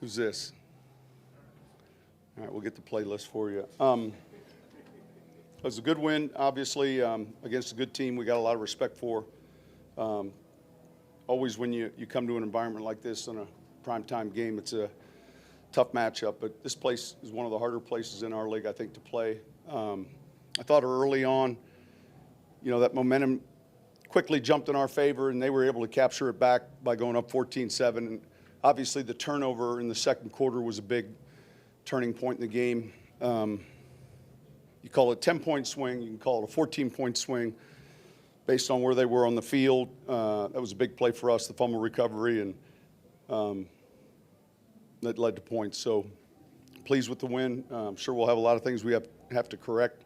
Who's this? All right, we'll get the playlist for you. It was a good win, obviously, against a good team we got a lot of respect for. Always when you come to an environment like this in a primetime game, it's a tough matchup. But this place is one of the harder places in our league, I think, to play. I thought early on, that momentum quickly jumped in our favor, and they were able to capture it back by going up 14-7. And obviously, the turnover in the second quarter was a big turning point in the game. You call it a 10-point swing, you can call it a 14-point swing based on where they were on the field. That was a big play for us, the fumble recovery, and that led to points. So pleased with the win. I'm sure we'll have a lot of things we have to correct.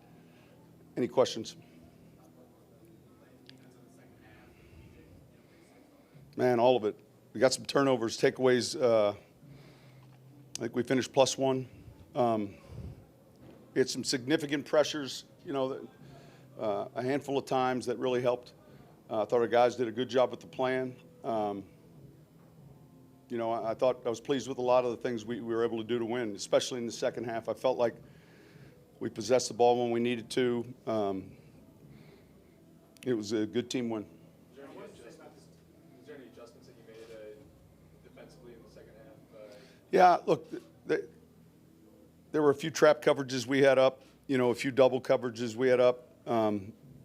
Any questions? Man, all of it. We got some turnovers, takeaways. I think we finished +1. We had some significant pressures, a handful of times that really helped. I thought our guys did a good job with the plan. I thought I was pleased with a lot of the things we were able to do to win, especially in the second half. I felt like we possessed the ball when we needed to. It was a good team win. Is there any adjustments that you made defensively in the second half? Yeah, look, there were a few trap coverages we had up, a few double coverages we had up.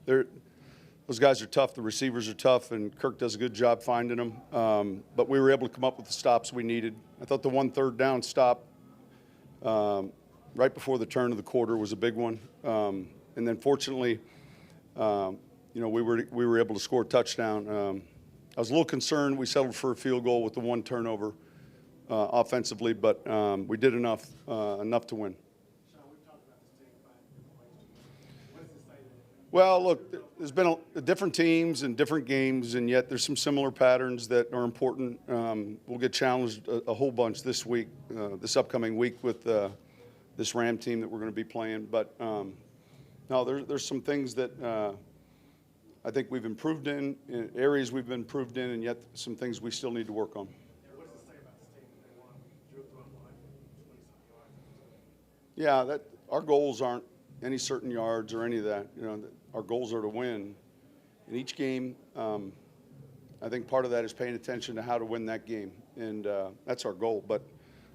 Those guys are tough. The receivers are tough, and Kirk does a good job finding them. But we were able to come up with the stops we needed. I thought the 1 third down stop right before the turn of the quarter was a big one. And then fortunately, we were able to score a touchdown. I was a little concerned. We settled for a field goal with the 1 turnover offensively, but we did enough to win. Well, look, there's been different teams and different games, and yet there's some similar patterns that are important. We'll get challenged a whole bunch this week, this upcoming week with this Ram team that we're going to be playing. But no, there's some things that I think we've improved in areas we've improved in, and yet some things we still need to work on. What does it say about this team that they won? Drew through a line, 20-something Yeah, yards. our goals aren't any certain yards or any of that. Our goals are to win. In each game, I think part of that is paying attention to how to win that game, and that's our goal. But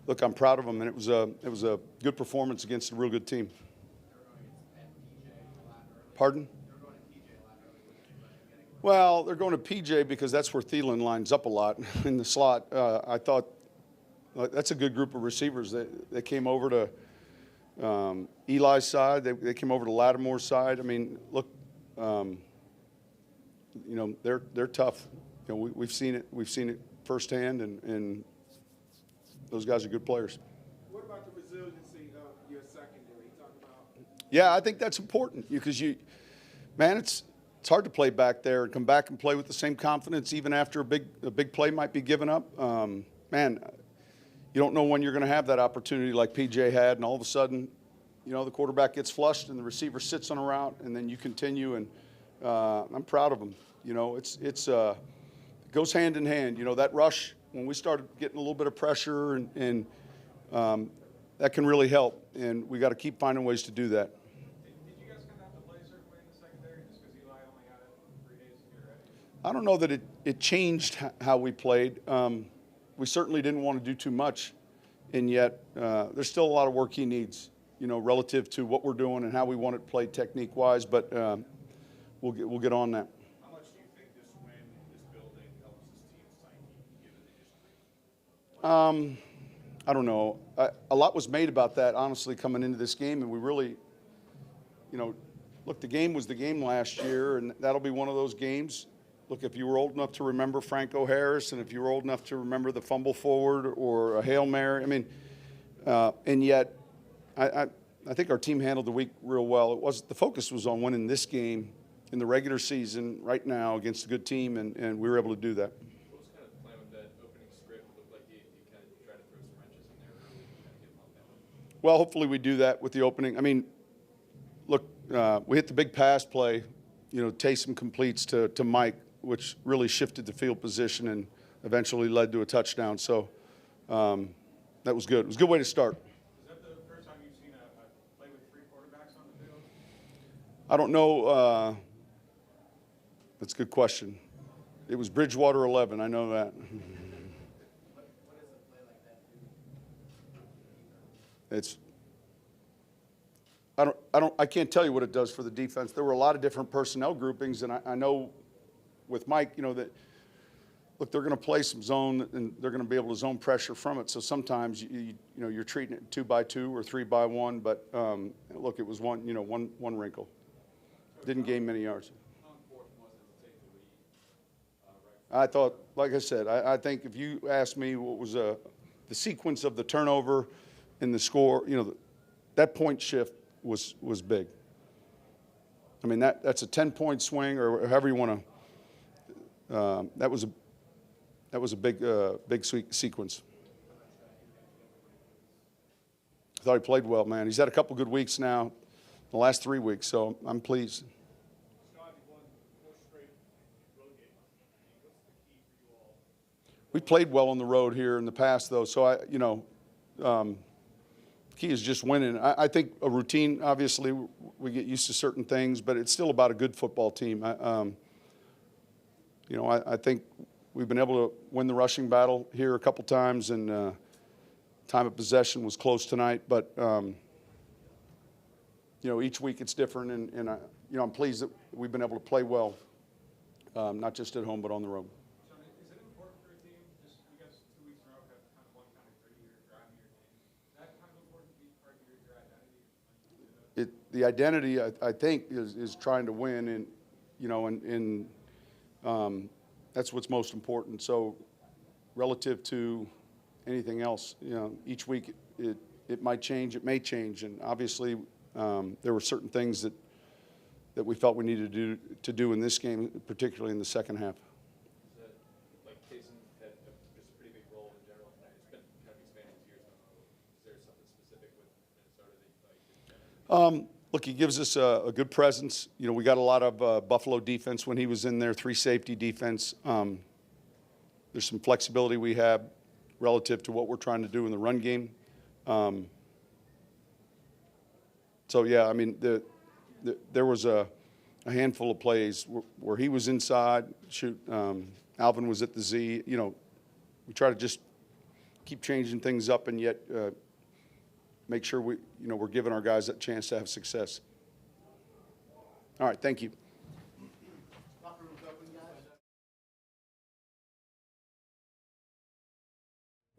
look, I'm proud of them, and it was a good performance against a real good team. Pardon? Well, they're going to PJ because that's where Thielen lines up a lot in the slot. I thought that's a good group of receivers. They came over to Eli's side. They came over to Lattimore's side. I mean, look, they're tough. We've seen it. We've seen it firsthand, and those guys are good players. What about the resiliency of your secondary? Talk about. Yeah, I think that's important because it's hard to play back there and come back and play with the same confidence even after a big play might be given up. Man, you don't know when you're going to have that opportunity like PJ had, and all of a sudden, the quarterback gets flushed and the receiver sits on a route, and then you continue. And I'm proud of them. It goes hand in hand. That rush when we started getting a little bit of pressure, and that can really help. And we got to keep finding ways to do that. Did you guys kind of have to play a certain way in the secondary just because Eli only had it 3 days to get ready? I don't know that it changed how we played. We certainly didn't want to do too much, and yet there's still a lot of work he needs, relative to what we're doing and how we want it played technique-wise. But we'll get on that. How much do you think this win in this building helps this team's psyche, given the history? I don't know. A lot was made about that, honestly, coming into this game, and we really, look, the game was the game last year, and that'll be one of those games. Look, if you were old enough to remember Franco Harris, and if you were old enough to remember the fumble forward or a Hail Mary, and yet I think our team handled the week real well. The focus was on winning this game in the regular season right now against a good team, and we were able to do that. What was kind of the plan with that opening script? It looked like you kind of tried to throw some wrenches in there early and kind of get them off that one. Well, hopefully we do that with the opening. Look, we hit the big pass play. Taysom completes to Mike, which really shifted the field position and eventually led to a touchdown. So, that was good. It was a good way to start. Is that the first time you've seen a play with 3 quarterbacks on the field? I don't know. That's a good question. It was Bridgewater 11. I know that. What does a play like that do? It's. I can't tell you what it does for the defense. There were a lot of different personnel groupings, and I know with Mike, that look, they're going to play some zone, and they're going to be able to zone pressure from it. So sometimes you're treating it 2-by-2 or 3-by-1, but look, it was one wrinkle. Didn't gain many yards. How important was it to take the lead? I thought, like I said, I think if you asked me what was the sequence of the turnover and the score, that point shift was big. I mean, that's a 10-point swing, or however you want to. That was a big sequence. I thought he played well, man. He's had a couple good weeks now, the last 3 weeks, so I'm pleased. Scott, you won 4 straight road games. What's the key for you all? We played well on the road here in the past, though, so key is just winning. I think a routine, obviously, we get used to certain things, but it's still about a good football team. I think we've been able to win the rushing battle here a couple times, and time of possession was close tonight. But each week it's different, and I'm pleased that we've been able to play well, not just at home but on the road. So, is it important for a team, just you guys 2 weeks in a row have kind of one kind of gritty or grimy game? Is that kind of important to be part of your identity? The identity, I think, is trying to win, and that's what's most important. So, relative to anything else, each week it might change, it may change, and obviously there were certain things that we felt we needed to do in this game, particularly in the second half. Like Payton had just a pretty big role in general tonight. It's been kind of expanding to years now. Is there something specific with Minnesota that you like? Look, he gives us a good presence. We got a lot of Buffalo defense when he was in there, 3 safety defense. There's some flexibility we have relative to what we're trying to do in the run game. So, yeah, I mean, there was a handful of plays where he was inside, Alvin was at the Z. We try to just keep changing things up and yet make sure we're giving our guys that chance to have success. All right, thank you.